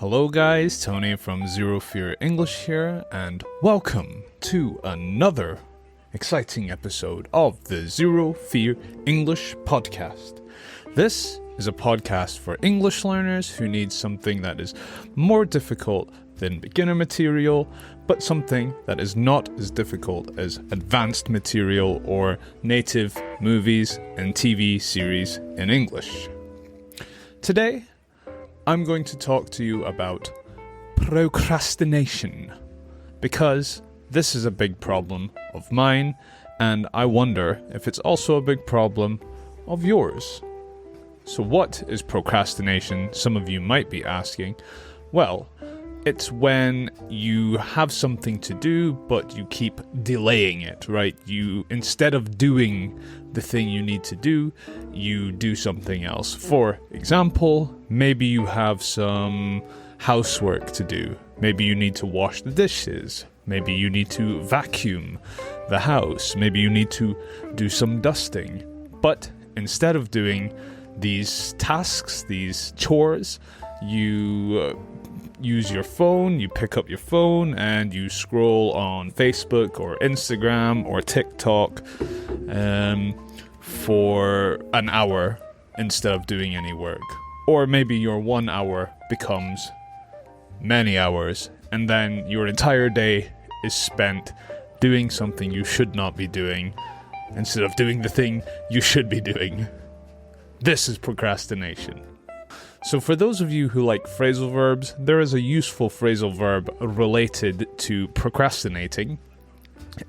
Hello guys, Tony from Zero Fear English here, and welcome to another exciting episode of the Zero Fear English podcast. This is a podcast for English learners who need something that is more difficult than beginner material, but something that is not as difficult as advanced material or native movies and TV series in English. Today, I'm going to talk to you about procrastination, because this is a big problem of mine, and I wonder if it's also a big problem of yours. So what is procrastination? Some of you might be asking. Well, it's when you have something to do, but you keep delaying it, right? You, instead of doing the thing you need to do, you do something else. For example, maybe you have some housework to do. Maybe you need to wash the dishes. Maybe you need to vacuum the house. Maybe you need to do some dusting. But instead of doing these tasks, these chores, you use your phone, you pick up your phone and you scroll on Facebook or Instagram or TikTok for an hour instead of doing any work. Or maybe your 1 hour becomes many hours, and then your entire day is spent doing something you should not be doing instead of doing the thing you should be doing. This is procrastination. So for those of you who like phrasal verbs, there is a useful phrasal verb related to procrastinating.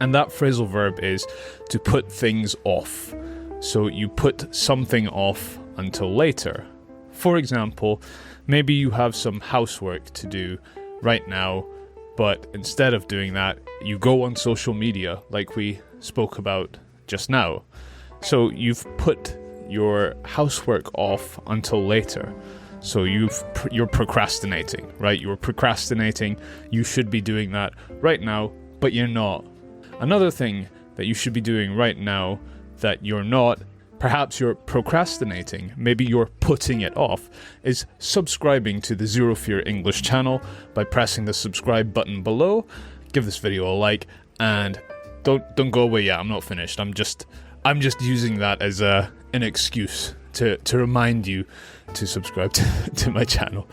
And that phrasal verb is to put things off. So you put something off until later. For example, maybe you have some housework to do right now, but instead of doing that, you go on social media like we spoke about just now. So you've put your housework off until later. So you're procrastinating, right? You're procrastinating. You should be doing that right now, but you're not. Another thing that you should be doing right now that you're not, perhaps you're procrastinating, maybe you're putting it off, is subscribing to the Zero Fear English channel by pressing the subscribe button below. Give this video a like, and don't go away yet. I'm not finished. I'm just using that as an excuse to remind you to subscribe to my channel.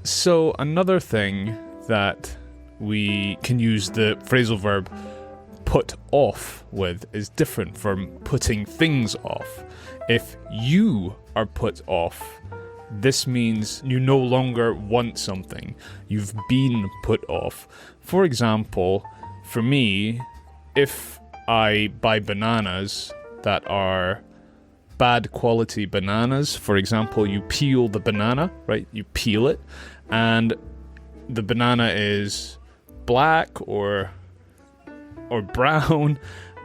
So another thing that we can use the phrasal verb put off with is different from putting things off. If you are put off, this means you no longer want something. You've been put off. For example, for me, if I buy bananas that are bad quality bananas. For example, you peel the banana, right? You peel it, and the banana is black or brown.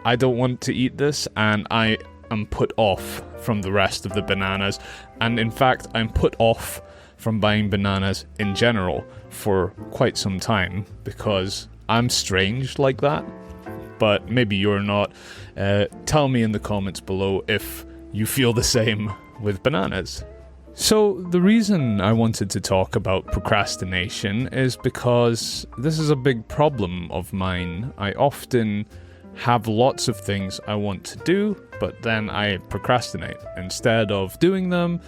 I don't want to eat this, and I am put off from the rest of the bananas. And in fact, I'm put off from buying bananas in general for quite some time because I'm strange like that. But maybe you're not. Tell me in the comments below if you feel the same with bananas. So the reason I wanted to talk about procrastination is because this is a big problem of mine. I often have lots of things I want to do, but then I procrastinate. Instead of doing them,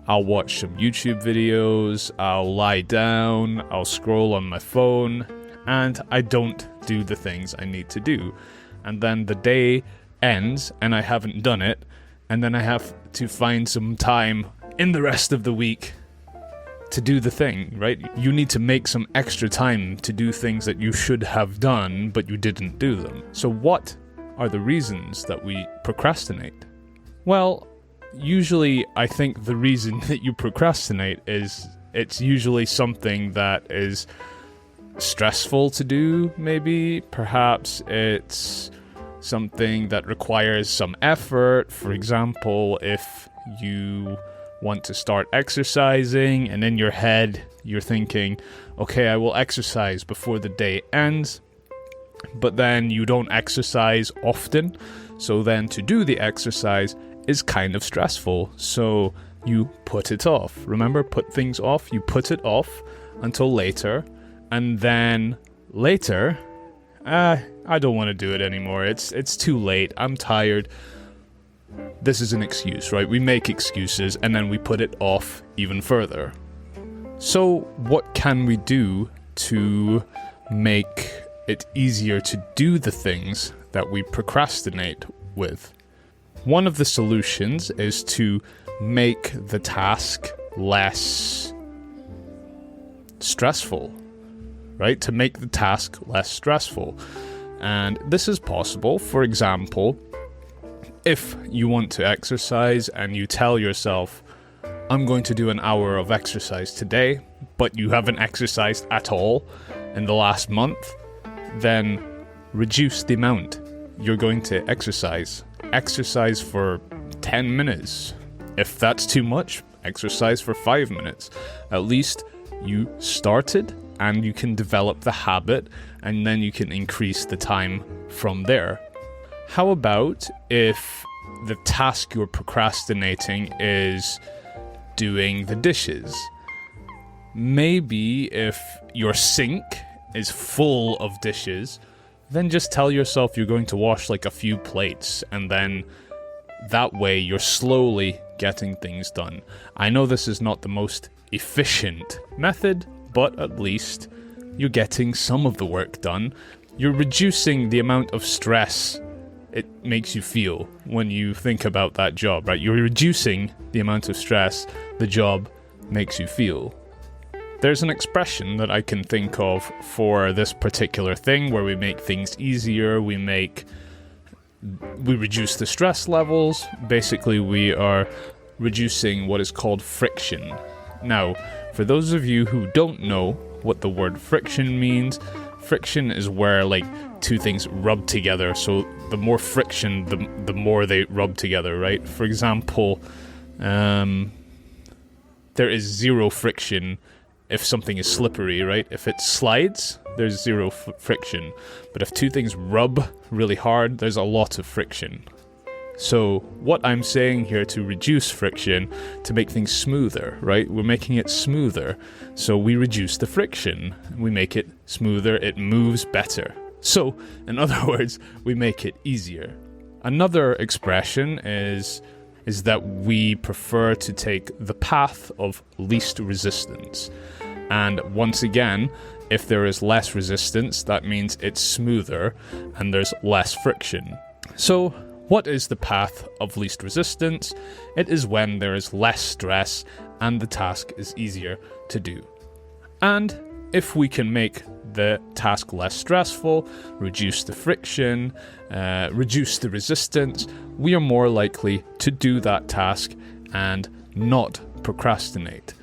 I'll watch some YouTube videos, I'll lie down, I'll scroll on my phone, and I don't do the things I need to do. And then the day ends and I haven't done it, and then I have to find some time in the rest of the week to do the thing, right? You need to make some extra time to do things that you should have done, but you didn't do them. So what are the reasons that we procrastinate? Well, usually I think the reason that you procrastinate is it's usually something that is stressful to do, maybe. Perhaps it's something that requires some effort. For example, if you want to start exercising and in your head you're thinking, okay, I will exercise before the day ends, but then you don't exercise often, so then to do the exercise is kind of stressful, so you put it off. Remember, put things off, you put it off until later, and then later, I don't want to do it anymore. It's too late. I'm tired. This is an excuse, right? We make excuses and then we put it off even further. So what can we do to make it easier to do the things that we procrastinate with? One of the solutions is to make the task less stressful, right? To make the task less stressful. And this is possible. For example, if you want to exercise and you tell yourself, I'm going to do an hour of exercise today, but you haven't exercised at all in the last month, then reduce the amount you're going to exercise. Exercise for 10 minutes. If that's too much, exercise for 5 minutes. At least you started and you can develop the habit, and then you can increase the time from there. How about if the task you're procrastinating is doing the dishes? Maybe if your sink is full of dishes, then just tell yourself you're going to wash like a few plates, and then that way you're slowly getting things done. I know this is not the most efficient method, but at least you're getting some of the work done. You're reducing the amount of stress it makes you feel when you think about that job, right? You're reducing the amount of stress the job makes you feel. There's an expression that I can think of for this particular thing where we make things easier, we reduce the stress levels. Basically, we are reducing what is called friction. Now, for those of you who don't know what the word friction means, friction is where like two things rub together. So the more friction, the more they rub together, right? For example, there is zero friction if something is slippery, right? If it slides, there's zero friction. But if two things rub really hard, there's a lot of friction. So what I'm saying here to reduce friction, to make things smoother, right? We're making it smoother. So we reduce the friction. We make it smoother. It moves better. So, in other words, we make it easier. Another expression is that we prefer to take the path of least resistance. And once again, if there is less resistance, that means it's smoother and there's less friction. So, what is the path of least resistance? It is when there is less stress and the task is easier to do. And if we can make the task less stressful, reduce the friction, reduce the resistance, we are more likely to do that task and not procrastinate.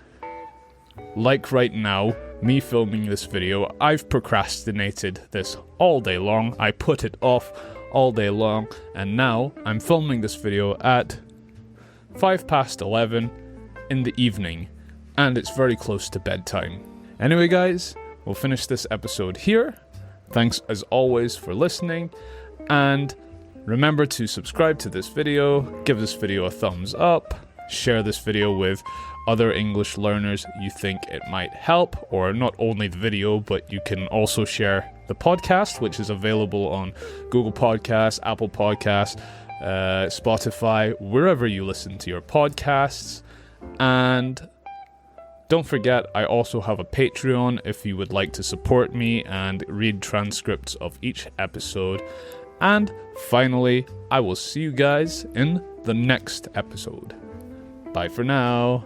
Like right now, me filming this video, I've procrastinated this all day long. I put it off all day long, and now I'm filming this video at 11:05 in the evening, and it's very close to bedtime. Anyway guys, we'll finish this episode here. Thanks as always for listening, and remember to subscribe to this video, give this video a thumbs up, share this video with other English learners you think it might help, or not only the video, but you can also share the podcast, which is available on Google Podcasts, Apple Podcasts, Spotify, wherever you listen to your podcasts. And don't forget, I also have a Patreon if you would like to support me and read transcripts of each episode. And finally, I will see you guys in the next episode. Bye for now.